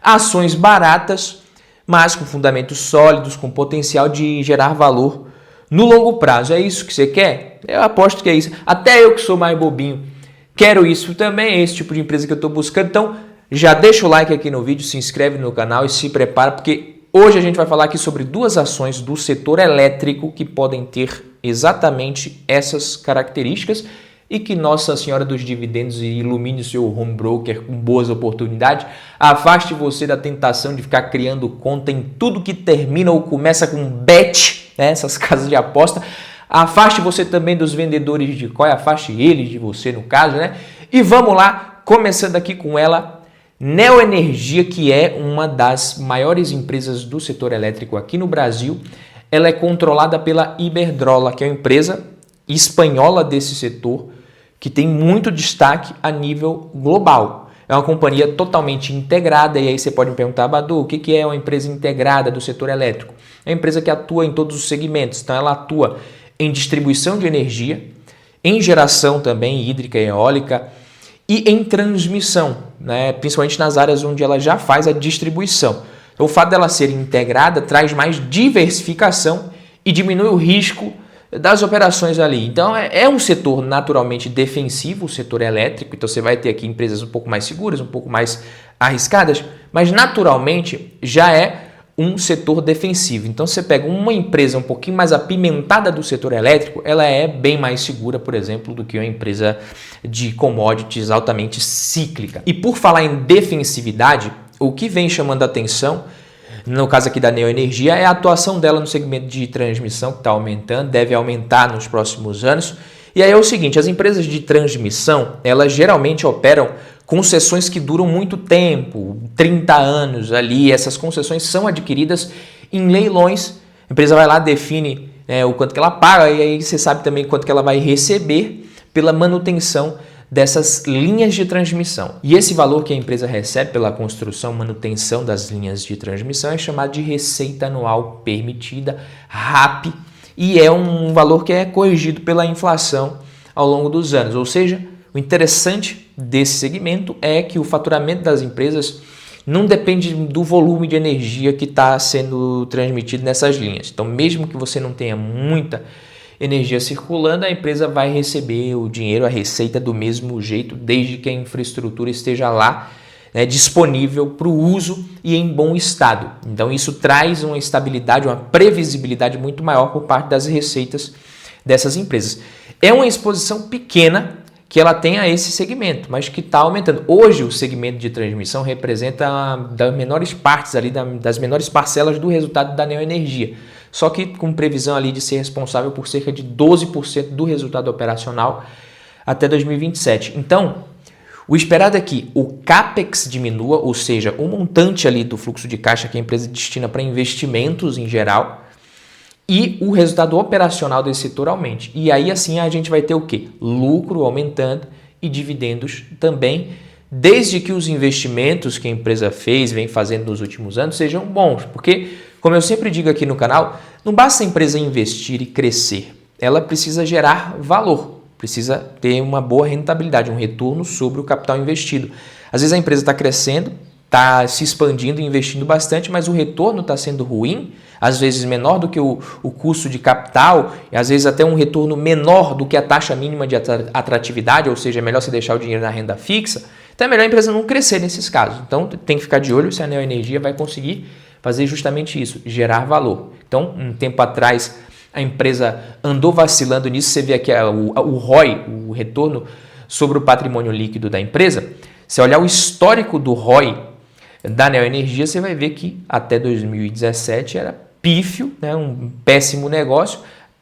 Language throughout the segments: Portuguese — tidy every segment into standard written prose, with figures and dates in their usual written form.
Ações baratas, mas com fundamentos sólidos, com potencial de gerar valor no longo prazo. É isso que você quer? Eu aposto que é isso. Até eu que sou mais bobinho quero isso também, é esse tipo de empresa que eu estou buscando. Então já deixa o like aqui no vídeo, se inscreve no canal e se prepara, porque hoje a gente vai falar aqui sobre duas ações do setor elétrico que podem ter exatamente essas características e que Nossa Senhora dos Dividendos ilumine o seu home broker com boas oportunidades, afaste você da tentação de ficar criando conta em tudo que termina ou começa com bet, né? Essas casas de aposta. Afaste você também dos vendedores de coin, afaste eles de você no caso, né? E vamos lá, começando aqui com ela, Neoenergia, que é uma das maiores empresas do setor elétrico aqui no Brasil. Ela é controlada pela Iberdrola, que é uma empresa espanhola desse setor, que tem muito destaque a nível global. É uma companhia totalmente integrada, e aí você pode me perguntar, Badu, o que é uma empresa integrada do setor elétrico? É uma empresa que atua em todos os segmentos, então ela atua em distribuição de energia, em geração também hídrica e eólica e em transmissão, né? Principalmente nas áreas onde ela já faz a distribuição. Então, o fato dela ser integrada traz mais diversificação e diminui o risco das operações ali. Então, é um setor naturalmente defensivo, o setor elétrico. Então, você vai ter aqui empresas um pouco mais seguras, um pouco mais arriscadas, mas naturalmente já é um setor defensivo. Então, você pega uma empresa um pouquinho mais apimentada do setor elétrico, ela é bem mais segura, por exemplo, do que uma empresa de commodities altamente cíclica. E por falar em defensividade, o que vem chamando a atenção, no caso aqui da Neoenergia, é a atuação dela no segmento de transmissão, que está aumentando, deve aumentar nos próximos anos. E aí é o seguinte, as empresas de transmissão, elas geralmente operam concessões que duram muito tempo, 30 anos ali. Essas concessões são adquiridas em leilões. A empresa vai lá, define o quanto que ela paga e aí você sabe também quanto que ela vai receber pela manutenção dessas linhas de transmissão. E esse valor que a empresa recebe pela construção e manutenção das linhas de transmissão é chamado de Receita Anual Permitida, RAP, e é um valor que é corrigido pela inflação ao longo dos anos. Ou seja, o interessante desse segmento é que o faturamento das empresas não depende do volume de energia que está sendo transmitido nessas linhas. Então, mesmo que você não tenha muita energia circulando, a empresa vai receber o dinheiro, a receita do mesmo jeito, desde que a infraestrutura esteja lá, né, disponível para o uso e em bom estado. Então, isso traz uma estabilidade, uma previsibilidade muito maior por parte das receitas dessas empresas. É uma exposição pequena que ela tem a esse segmento, mas que está aumentando. Hoje o segmento de transmissão representa das menores partes ali, das menores parcelas do resultado da Neoenergia, só que com previsão ali de ser responsável por cerca de 12% do resultado operacional até 2027. Então, o esperado é que o CAPEX diminua, ou seja, o montante ali do fluxo de caixa que a empresa destina para investimentos em geral, e o resultado operacional desse setor aumente. E aí assim a gente vai ter o quê? Lucro aumentando e dividendos também, desde que os investimentos que a empresa fez, vem fazendo nos últimos anos, sejam bons. Porque, como eu sempre digo aqui no canal, não basta a empresa investir e crescer. Ela precisa gerar valor, precisa ter uma boa rentabilidade, um retorno sobre o capital investido. Às vezes a empresa está crescendo, está se expandindo e investindo bastante, mas o retorno está sendo ruim, às vezes menor do que o custo de capital, e às vezes até um retorno menor do que a taxa mínima de atratividade, ou seja, é melhor você deixar o dinheiro na renda fixa. Então é melhor a empresa não crescer nesses casos. Então tem que ficar de olho se a Neoenergia vai conseguir fazer justamente isso, gerar valor. Então, um tempo atrás, a empresa andou vacilando nisso, você vê aqui o ROI, o retorno sobre o patrimônio líquido da empresa. Se olhar o histórico do ROI da Neoenergia, você vai ver que até 2017 era pífio, né? Um péssimo negócio.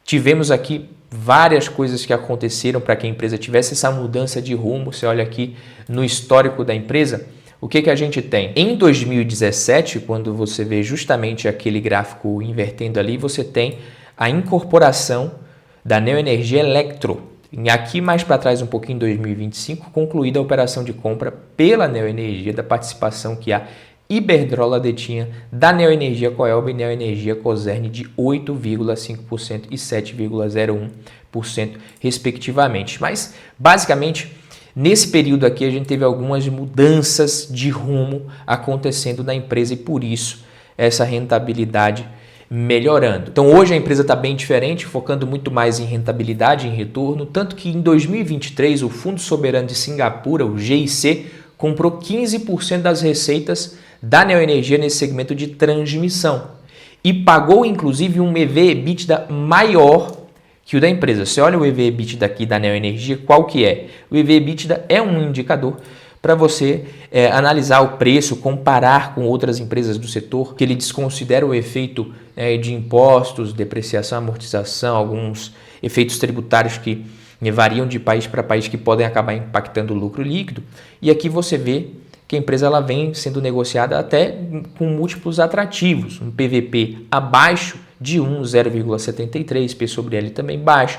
Tivemos aqui várias coisas que aconteceram para que a empresa tivesse essa mudança de rumo. Você olha aqui no histórico da empresa, o que a gente tem? Em 2017, quando você vê justamente aquele gráfico invertendo ali, você tem a incorporação da Neoenergia Electro. E aqui mais para trás, um pouquinho em 2025, concluída a operação de compra pela Neoenergia da participação que a Iberdrola detinha da Neoenergia Coelba e Neoenergia Cosern de 8,5% e 7,01%, respectivamente. Mas, basicamente, Nesse período aqui a gente teve algumas mudanças de rumo acontecendo na empresa e por isso essa rentabilidade melhorando. Então hoje a empresa está bem diferente, focando muito mais em rentabilidade, em retorno, tanto que em 2023 o Fundo Soberano de Singapura, o GIC, comprou 15% das receitas da Neoenergia nesse segmento de transmissão e pagou inclusive um EV/EBITDA maior que o da empresa. Você olha o EV/EBITDA aqui da Neoenergia, qual que é? O EV/EBITDA é um indicador para você analisar o preço, comparar com outras empresas do setor, que ele desconsidera o efeito de impostos, depreciação, amortização, alguns efeitos tributários que variam de país para país que podem acabar impactando o lucro líquido. E aqui você vê que a empresa ela vem sendo negociada até com múltiplos atrativos, um PVP abaixo de 1, 0,73, P sobre L também baixo,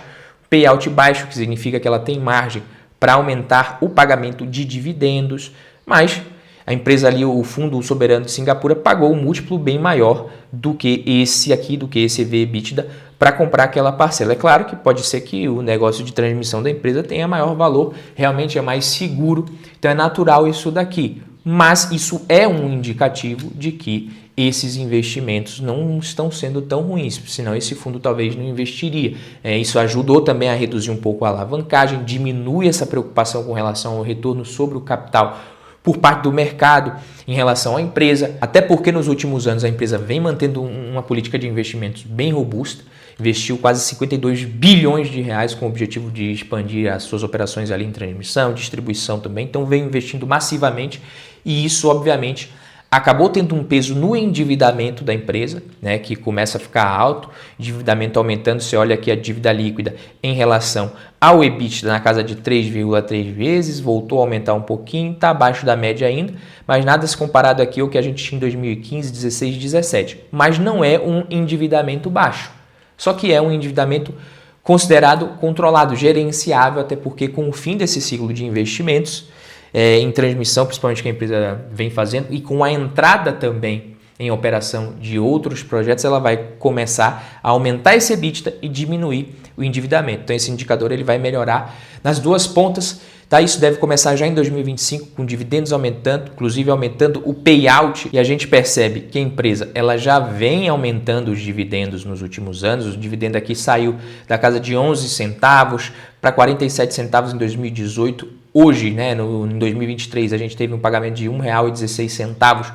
payout baixo, que significa que ela tem margem para aumentar o pagamento de dividendos, mas a empresa ali, o Fundo Soberano de Singapura, pagou um múltiplo bem maior do que esse aqui, do que esse EV/EBITDA, para comprar aquela parcela. É claro que pode ser que o negócio de transmissão da empresa tenha maior valor, realmente é mais seguro, então é natural isso daqui. Mas isso é um indicativo de que esses investimentos não estão sendo tão ruins, senão esse fundo talvez não investiria. Isso ajudou também a reduzir um pouco a alavancagem, diminui essa preocupação com relação ao retorno sobre o capital por parte do mercado em relação à empresa, até porque nos últimos anos a empresa vem mantendo uma política de investimentos bem robusta, investiu quase 52 bilhões de reais com o objetivo de expandir as suas operações ali em transmissão, distribuição também, então vem investindo massivamente e isso obviamente acabou tendo um peso no endividamento da empresa, né, que começa a ficar alto, endividamento aumentando, você olha aqui a dívida líquida em relação ao EBITDA na casa de 3,3 vezes, voltou a aumentar um pouquinho, está abaixo da média ainda, mas nada se comparado aqui ao que a gente tinha em 2015, 16, 17, mas não é um endividamento baixo, só que é um endividamento considerado controlado, gerenciável, até porque com o fim desse ciclo de investimentos, em transmissão, principalmente que a empresa vem fazendo, e com a entrada também em operação de outros projetos, ela vai começar a aumentar esse EBITDA e diminuir o endividamento. Então esse indicador ele vai melhorar nas duas pontas, tá? Isso deve começar já em 2025 com dividendos aumentando, inclusive aumentando o payout, e a gente percebe que a empresa ela já vem aumentando os dividendos nos últimos anos. O dividendo aqui saiu da casa de 11 centavos para 47 centavos em 2018. Hoje, né, em 2023, a gente teve um pagamento de R$ 1,16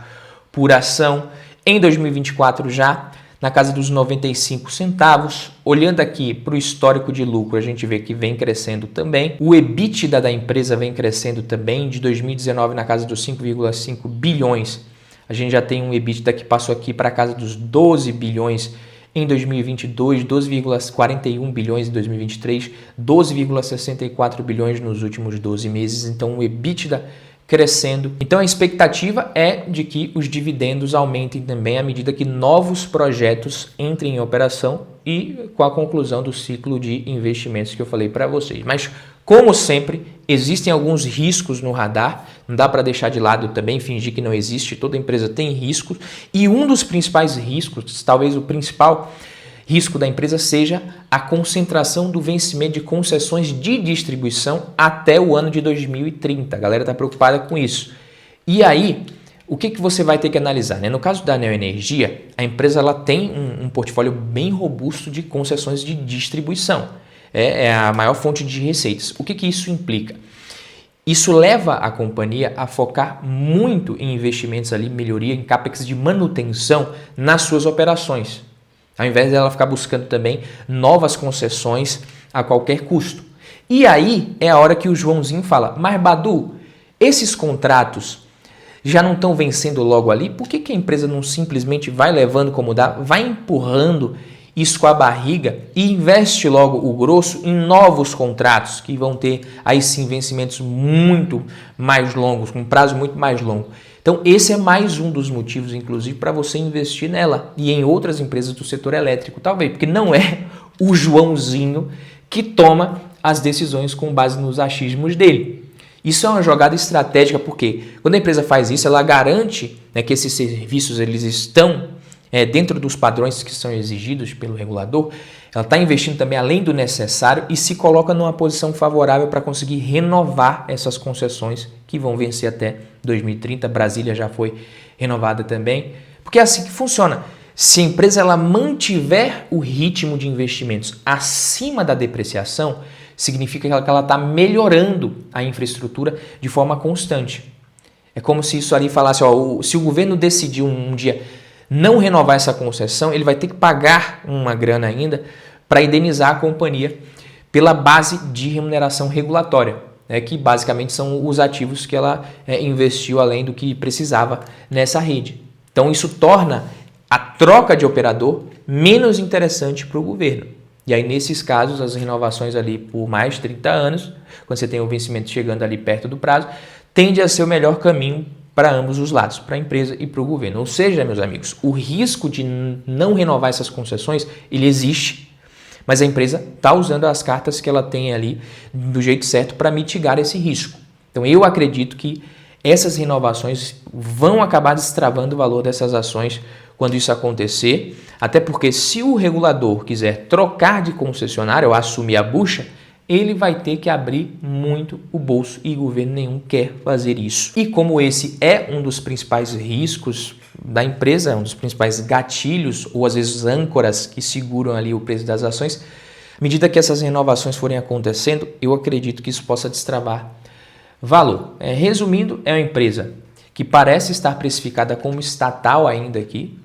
por ação. Em 2024 já na casa dos 95 centavos. Olhando aqui para o histórico de lucro, a gente vê que vem crescendo também. O EBITDA da empresa vem crescendo também, de 2019 na casa dos 5,5 bilhões. A gente já tem um EBITDA que passou aqui para a casa dos 12 bilhões em 2022, 12,41 bilhões em 2023, 12,64 bilhões nos últimos 12 meses. Então o EBITDA crescendo. Então a expectativa é de que os dividendos aumentem também à medida que novos projetos entrem em operação e com a conclusão do ciclo de investimentos que eu falei para vocês. Mas como sempre, existem alguns riscos no radar, não dá para deixar de lado também, fingir que não existe, toda empresa tem riscos, e um dos principais riscos, talvez o principal risco da empresa seja a concentração do vencimento de concessões de distribuição até o ano de 2030. A galera está preocupada com isso. E aí, o que você vai ter que analisar, né? No caso da Neoenergia, a empresa ela tem um portfólio bem robusto de concessões de distribuição. É a maior fonte de receitas. O que isso implica? Isso leva a companhia a focar muito em investimentos ali, melhoria em CAPEX de manutenção nas suas operações, ao invés dela ficar buscando também novas concessões a qualquer custo. E aí é a hora que o Joãozinho fala, mas Badu, esses contratos já não estão vencendo logo ali? Por que a empresa não simplesmente vai levando como dá, vai empurrando isso com a barriga e investe logo o grosso em novos contratos que vão ter aí sim vencimentos muito mais longos, com um prazo muito mais longo? Então esse é mais um dos motivos, inclusive, para você investir nela e em outras empresas do setor elétrico, talvez, porque não é o Joãozinho que toma as decisões com base nos achismos dele. Isso é uma jogada estratégica, porque quando a empresa faz isso, ela garante, né, que esses serviços eles estão dentro dos padrões que são exigidos pelo regulador, ela está investindo também além do necessário e se coloca numa posição favorável para conseguir renovar essas concessões que vão vencer até 2030. Brasília já foi renovada também, porque é assim que funciona. Se a empresa ela mantiver o ritmo de investimentos acima da depreciação, significa que ela está melhorando a infraestrutura de forma constante. É como se isso ali falasse, se o governo decidir um dia não renovar essa concessão, ele vai ter que pagar uma grana ainda para indenizar a companhia pela base de remuneração regulatória, que basicamente são os ativos que ela investiu além do que precisava nessa rede. Então isso torna a troca de operador menos interessante para o governo. E aí, nesses casos, as renovações ali por mais de 30 anos, quando você tem o vencimento chegando ali perto do prazo, tende a ser o melhor caminho para ambos os lados, para a empresa e para o governo. Ou seja, meus amigos, o risco de não renovar essas concessões, ele existe, mas a empresa está usando as cartas que ela tem ali do jeito certo para mitigar esse risco. Então, eu acredito que essas renovações vão acabar destravando o valor dessas ações quando isso acontecer, até porque se o regulador quiser trocar de concessionário ou assumir a bucha, ele vai ter que abrir muito o bolso e o governo nenhum quer fazer isso. E como esse é um dos principais riscos da empresa, um dos principais gatilhos ou às vezes âncoras que seguram ali o preço das ações, à medida que essas renovações forem acontecendo, eu acredito que isso possa destravar valor. Resumindo, é uma empresa que parece estar precificada como estatal ainda aqui,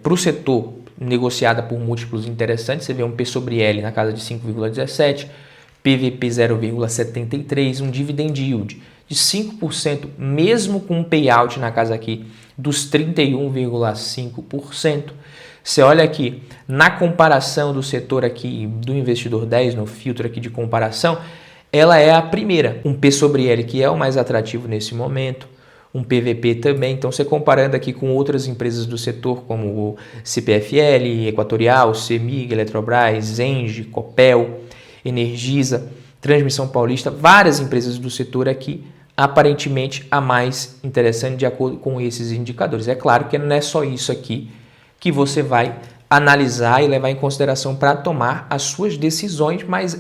para o setor negociada por múltiplos interessantes. Você vê um P sobre L na casa de 5,17, PVP 0,73, um dividend yield de 5%, mesmo com um payout na casa aqui dos 31,5%. Você olha aqui, na comparação do setor aqui do investidor 10, no filtro aqui de comparação, ela é a primeira. Um P sobre L que é o mais atrativo nesse momento, um PVP também. Então, você comparando aqui com outras empresas do setor, como o CPFL, Equatorial, CEMIG, Eletrobras, Engie, Copel, Energisa, Transmissão Paulista, várias empresas do setor aqui, aparentemente a mais interessante de acordo com esses indicadores. É claro que não é só isso aqui que você vai analisar e levar em consideração para tomar as suas decisões, mas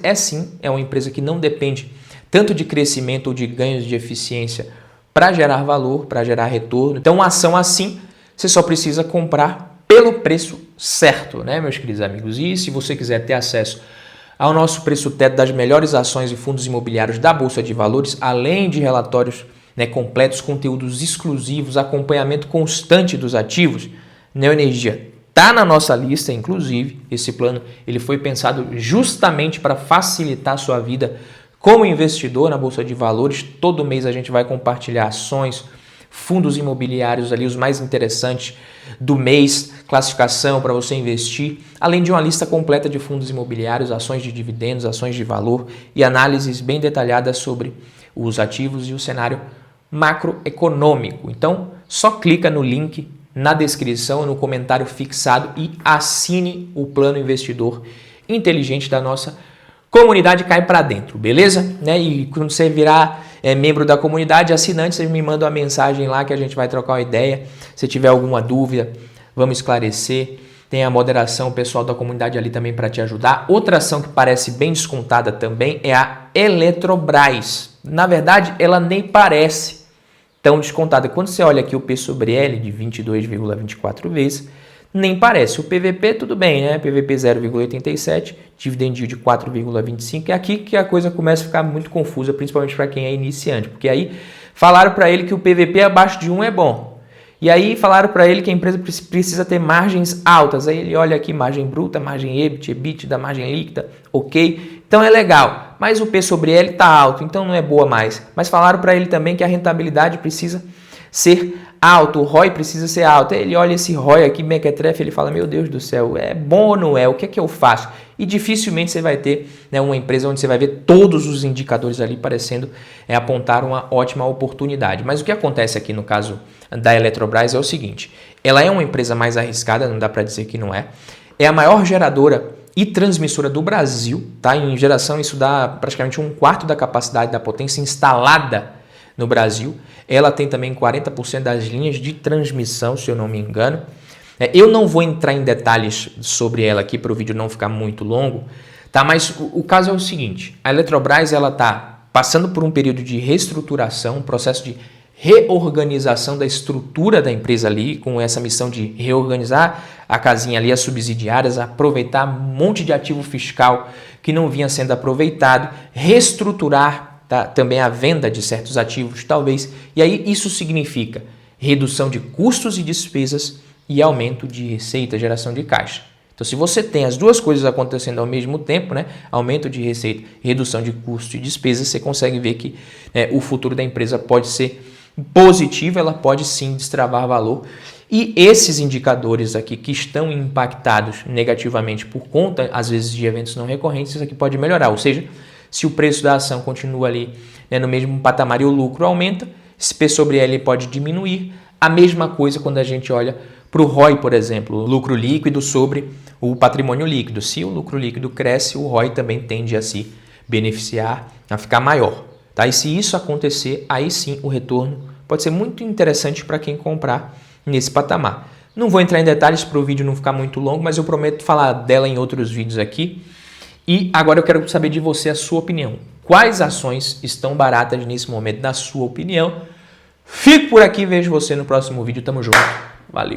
é uma empresa que não depende tanto de crescimento ou de ganhos de eficiência para gerar valor, para gerar retorno. Então, uma ação assim, você só precisa comprar pelo preço certo, né, meus queridos amigos? E se você quiser ter acesso ao nosso preço teto das melhores ações e fundos imobiliários da Bolsa de Valores, além de relatórios completos, conteúdos exclusivos, acompanhamento constante dos ativos, Neoenergia está na nossa lista. Inclusive, esse plano ele foi pensado justamente para facilitar a sua vida como investidor na Bolsa de Valores. Todo mês a gente vai compartilhar ações, fundos imobiliários ali, os mais interessantes do mês, classificação para você investir, além de uma lista completa de fundos imobiliários, ações de dividendos, ações de valor e análises bem detalhadas sobre os ativos e o cenário macroeconômico. Então, só clica no link na descrição, no comentário fixado e assine o plano investidor inteligente da nossa comunidade. Cai para dentro, beleza? E quando você virar membro da comunidade, assinante, você me manda uma mensagem lá que a gente vai trocar uma ideia. Se tiver alguma dúvida, vamos esclarecer. Tem a moderação, o pessoal da comunidade ali também para te ajudar. Outra ação que parece bem descontada também é a Eletrobras. Na verdade, ela nem parece tão descontada. Quando você olha aqui o P sobre L de 22,24 vezes, nem parece. O PVP tudo bem, né? PVP 0,87, dividend yield de 4,25. É aqui que a coisa começa a ficar muito confusa, principalmente para quem é iniciante, porque aí falaram para ele que o PVP abaixo de 1 é bom. E aí falaram para ele que a empresa precisa ter margens altas. Aí ele olha aqui margem bruta, margem EBIT, EBITDA, margem líquida, ok. Então é legal, mas o P sobre L está alto, então não é boa mais. Mas falaram para ele também que a rentabilidade precisa ser alto, o ROI precisa ser alto. Aí ele olha esse ROI aqui, mequetrefe, ele fala, meu Deus do céu, é bom ou não é? O que é que eu faço? E dificilmente você vai ter uma empresa onde você vai ver todos os indicadores ali parecendo apontar uma ótima oportunidade. Mas o que acontece aqui no caso da Eletrobras é o seguinte, ela é uma empresa mais arriscada, não dá para dizer que não é. É a maior geradora e transmissora do Brasil, tá? Em geração isso dá praticamente 1/4 da capacidade da potência instalada no Brasil. Ela tem também 40% das linhas de transmissão, se eu não me engano. Eu não vou entrar em detalhes sobre ela aqui para o vídeo não ficar muito longo, tá? Mas o caso é o seguinte, a Eletrobras ela está passando por um período de reestruturação, um processo de reorganização da estrutura da empresa ali, com essa missão de reorganizar a casinha ali, as subsidiárias, aproveitar um monte de ativo fiscal que não vinha sendo aproveitado, reestruturar também a venda de certos ativos, talvez. E aí isso significa redução de custos e despesas e aumento de receita, geração de caixa. Então, se você tem as duas coisas acontecendo ao mesmo tempo, né, aumento de receita, redução de custos e despesas, você consegue ver que o futuro da empresa pode ser positivo, ela pode sim destravar valor. E esses indicadores aqui que estão impactados negativamente por conta, às vezes, de eventos não recorrentes, isso aqui pode melhorar. Ou seja, se o preço da ação continua ali no mesmo patamar e o lucro aumenta, esse P sobre L pode diminuir. A mesma coisa quando a gente olha para o ROI, por exemplo, o lucro líquido sobre o patrimônio líquido. Se o lucro líquido cresce, o ROI também tende a se beneficiar, a ficar maior. Tá? E se isso acontecer, aí sim o retorno pode ser muito interessante para quem comprar nesse patamar. Não vou entrar em detalhes para o vídeo não ficar muito longo, mas eu prometo falar dela em outros vídeos aqui. E agora eu quero saber de você a sua opinião. Quais ações estão baratas nesse momento, na sua opinião? Fico por aqui, vejo você no próximo vídeo. Tamo junto.